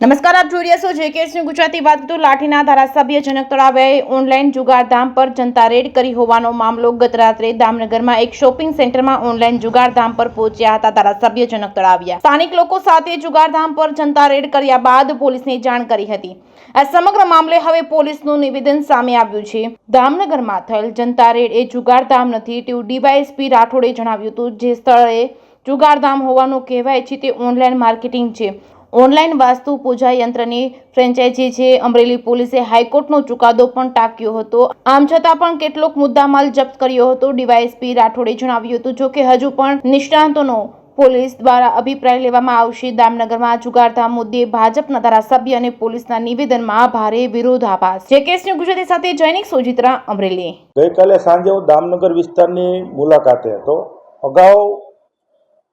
નમસ્કાર, આપ જોઈ રહ્યા છો જેકેએસની ગુજરાતી વાત તો લાઠીના ધારાસભ્ય જનક તળાવે ઓનલાઈન જુગારધામ પર જનતા રેડ કરી હોવાનો મામલો. ગત રાત્રે દામનગરમાં એક શોપિંગ સેન્ટરમાં ઓનલાઈન જુગારધામ પર પહોંચ્યા હતા ધારાસભ્ય જનક તળાવિયા. સ્થાનિક લોકો સાથે જુગારધામ પર જનતા રેડ કર્યા બાદ પોલીસને જાણ કરી હતી. આ સમગ્ર મામલે હવે પોલીસનું નિવેદન સામે આવ્યું છે. દામનગરમાં થયેલ જનતા રેડ એ જુગારધામ નથી તેવું ડીવાયએસપી રાઠોડે જણાવ્યું હતું. જે સ્થળે જુગારધામ હોવાનું કહેવાય છે તે ઓનલાઈન માર્કેટિંગ છે. ઓનલાઈન વાસ્તુ પૂજા યંત્રની ફ્રેન્ચાઇઝી છે. અમરેલી પોલીસે હાઈકોર્ટનો ચુકાદો પણ ટાંક્યો હતો. આમ છતાં પણ કેટલોક મુદ્દામાલ જપ્ત કર્યો હતો. ડીવાયએસપી રાઠોડે જણાવ્યું હતું જો કે હજુ પણ નિષ્ણાંતોનો પોલીસ દ્વારા અભિપ્રાય લેવામાં આવશે. દામનગરમાં જુગારધામ મુદ્દે ભાજપના ધારાસભ્ય અને પોલીસના નિવેદનમાં ભારે વિરોધાભાસ. જેકેએસની ગુજરાતી સાથે જૈનિક સોજિત્રા, અમરેલી. ગઈકાલે સાંજે હું દામનગર વિસ્તારની મુલાકાતે હતો. અગાઉ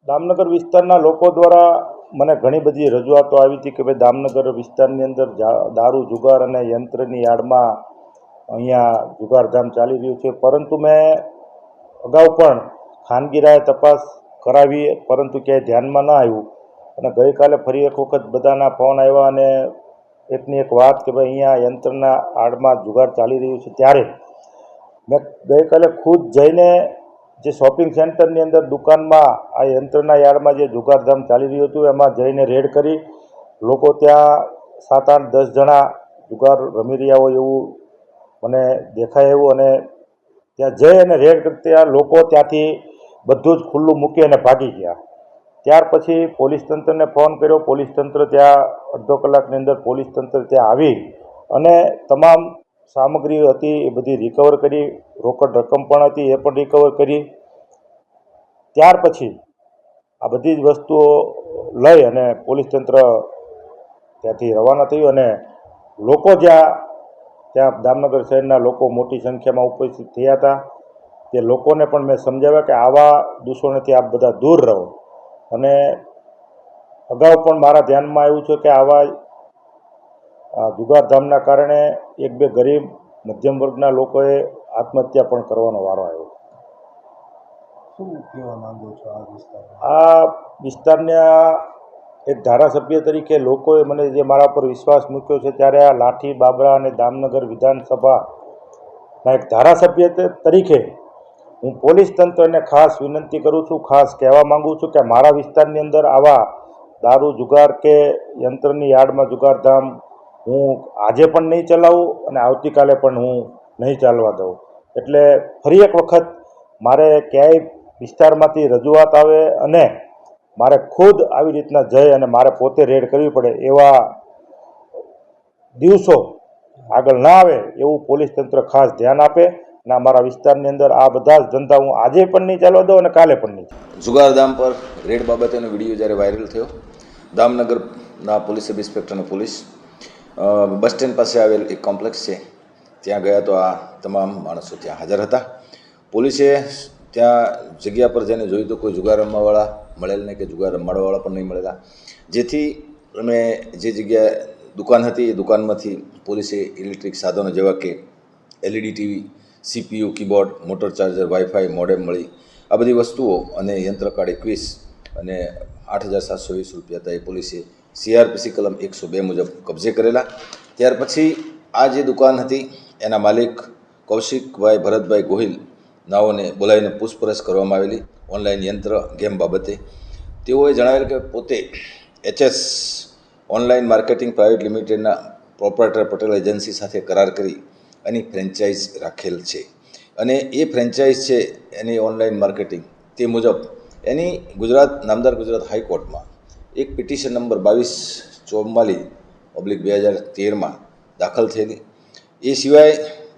દામનગર વિસ્તારના લોકો દ્વારા મને ઘણી બધી રજૂઆતો આવી હતી કે ભાઈ દામનગર વિસ્તારની અંદર દારૂ જુગાર અને યંત્રની આડમાં અહીંયા જુગારધામ ચાલી રહ્યું છે. પરંતુ મેં અગાઉ પણ ખાનગી રાહે તપાસ કરાવી, પરંતુ ક્યાંય ધ્યાનમાં ન આવ્યું. અને ગઈકાલે ફરી એક વખત બધાના ફોન આવ્યા અને એકની એક વાત કે ભાઈ અહીંયા યંત્રના આડમાં જુગાર ચાલી રહ્યું છે. ત્યારે મેં ગઈકાલે ખુદ જઈને જે શોપિંગ સેન્ટરની અંદર દુકાનમાં આ યંત્રના યાર્ડમાં જે જુગારધામ ચાલી રહ્યું હતું એમાં જઈને રેડ કરી. લોકો ત્યાં 7, 8, 10 જણા જુગાર રમી રહ્યા હોય એવું મને દેખાય એવું. અને ત્યાં જઈ અને રેડ કરતા લોકો ત્યાંથી બધું જ ખુલ્લું મૂકી અને ભાગી ગયા. ત્યાર પછી પોલીસ તંત્રને ફોન કર્યો. પોલીસ તંત્ર ત્યાં અડધો કલાકની અંદર પોલીસ તંત્ર ત્યાં આવી અને તમામ સામગ્રી હતી એ બધી રિકવર કરી. રોકડ રકમ પણ હતી એ પણ રિકવર કરી. ત્યાર પછી આ બધી જ વસ્તુઓ લઈ અને પોલીસ તંત્ર ત્યાંથી રવાના થયું. અને લોકો ત્યાં દામનગર શહેરના લોકો મોટી સંખ્યામાં ઉપસ્થિત થયા હતા. તે લોકોને પણ મેં સમજાવ્યા કે આવા દૂષણોથી આપ બધા દૂર રહો. અને અગાઉ પણ મારા ધ્યાનમાં આવ્યું છે કે આવા જુગારધામના કારણે 1-2 ગરીબ મધ્યમ વર્ગના લોકોએ આત્મહત્યા પણ કરવાનો વારો આવ્યો. શું કહેવા માંગો છો આ વિસ્તારના એક ધારાસભ્ય તરીકે લોકોએ મને જે મારા પર વિશ્વાસ મૂક્યો છે, ત્યારે આ લાઠી, બાબરા અને દામનગર વિધાનસભાના એક ધારાસભ્ય તરીકે હું પોલીસ તંત્રને ખાસ વિનંતી કરું છું, ખાસ કહેવા માગું છું કે મારા વિસ્તારની અંદર આવા દારૂ જુગાર કે યંત્રની યાર્ડમાં જુગારધામ હું આજે પણ નહીં ચલાવું અને આવતીકાલે પણ હું નહીં ચાલવા દઉં. એટલે ફરી એક વખત મારે ક્યાંય વિસ્તારમાંથી રજૂઆત આવે અને મારે ખુદ આવી રીતના જઈ અને મારે પોતે રેડ કરવી પડે એવા દિવસો આગળ ના આવે એવું પોલીસ તંત્ર ખાસ ધ્યાન આપે. અને અમારા વિસ્તારની અંદર આ બધા જ ધંધા હું આજે પણ નહીં ચાલવા દઉં અને કાલે પણ નહીં. જુગારધામ પર રેડ બાબતેનો વિડીયો જ્યારે વાયરલ થયો, દામનગરના પોલીસ સબ ઇન્સ્પેક્ટરનો પોલીસ બસ સ્ટેન્ડ પાસે આવેલ એક કોમ્પ્લેક્સ છે ત્યાં ગયા તો આ તમામ માણસો ત્યાં હાજર હતા. પોલીસે ત્યાં જગ્યા પર જઈને જોયું તો કોઈ જુગાર રમવાવાળા મળેલ નહીં કે જુગાર રમાડવાવાળા પણ નહીં મળેલા. જેથી અમે જે જગ્યાએ દુકાન હતી એ દુકાનમાંથી પોલીસે ઇલેક્ટ્રિક સાધનો જેવા કે LED TV, CPU, keyboard, motor charger, wifi, modem મળી આ બધી વસ્તુઓ અને યંત્ર કાર્ડ 21 અને 8,720 રૂપિયા હતા એ પોલીસે CRPC કલમ 102 મુજબ કબજે કરેલા. ત્યાર પછી આ જે દુકાન હતી એના માલિક કૌશિકભાઈ ભરતભાઈ ગોહિલ નાઓને બોલાવીને પૂછપરછ કરવામાં આવેલી ઓનલાઈન યંત્ર ગેમ બાબતે. તેઓએ જણાવેલ કે પોતે HS ઓનલાઈન માર્કેટિંગ પ્રાઇવેટ લિમિટેડના પ્રોપરાઇટર પટેલ એજન્સી સાથે કરાર કરી એની ફ્રેન્ચાઇઝ રાખેલ છે અને એ ફ્રેન્ચાઇઝ છે એની ઓનલાઈન માર્કેટિંગ તે મુજબ એની નામદાર ગુજરાત હાઈકોર્ટમાં એક પિટિશન નંબર 2244/2013 દાખલ થયેલી. એ સિવાય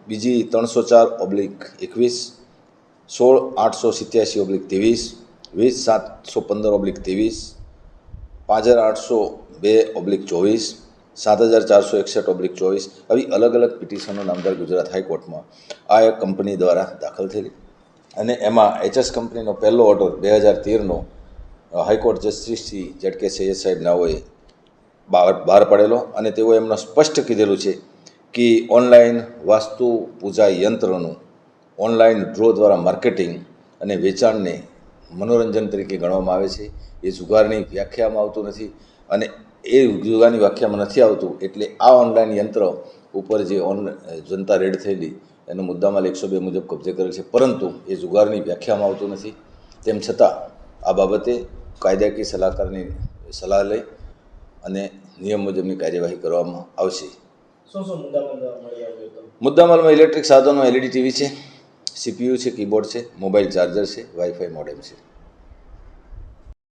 બીજી 304/21, 16,887/23, 20,715/23, 5,802/24, 7,461/24 આવી અલગ અલગ પિટિશનો નામદાર ગુજરાત હાઈકોર્ટમાં આ એક કંપની દ્વારા દાખલ થયેલી. અને એમાં HS કંપનીનો પહેલો ઓર્ડર 2013નો high court justice Shri ZK Sayed Saheb નાઓએ બહાર પાડેલો. અને તેઓએ એમનું સ્પષ્ટ કીધેલું છે કે ઓનલાઈન વાસ્તુ પૂજા યંત્રનું ઓનલાઈન ડ્રો દ્વારા માર્કેટિંગ અને વેચાણને મનોરંજન તરીકે ગણવામાં આવે છે. એ જુગારની વ્યાખ્યામાં આવતું નથી અને એ જુગારની વ્યાખ્યામાં નથી આવતું. એટલે આ ઓનલાઈન યંત્ર ઉપર જે જનતા રેડ થયેલી એનો મુદ્દામાલ 102 મુજબ કબજે કરેલ છે, પરંતુ એ જુગારની વ્યાખ્યામાં આવતું નથી. તેમ છતાં આ બાબતે કાયદાકીય સલાહકારની સલાહ લઈ અને નિયમ મુજબની કાર્યવાહી કરવામાં આવશે. મુદ્દામાલમાં ઇલેક્ટ્રિક સાધનો, LED ટીવી છે, CPU છે, કીબોર્ડ છે, મોબાઈલ ચાર્જર છે, વાઈફાઈ મોડેમ છે.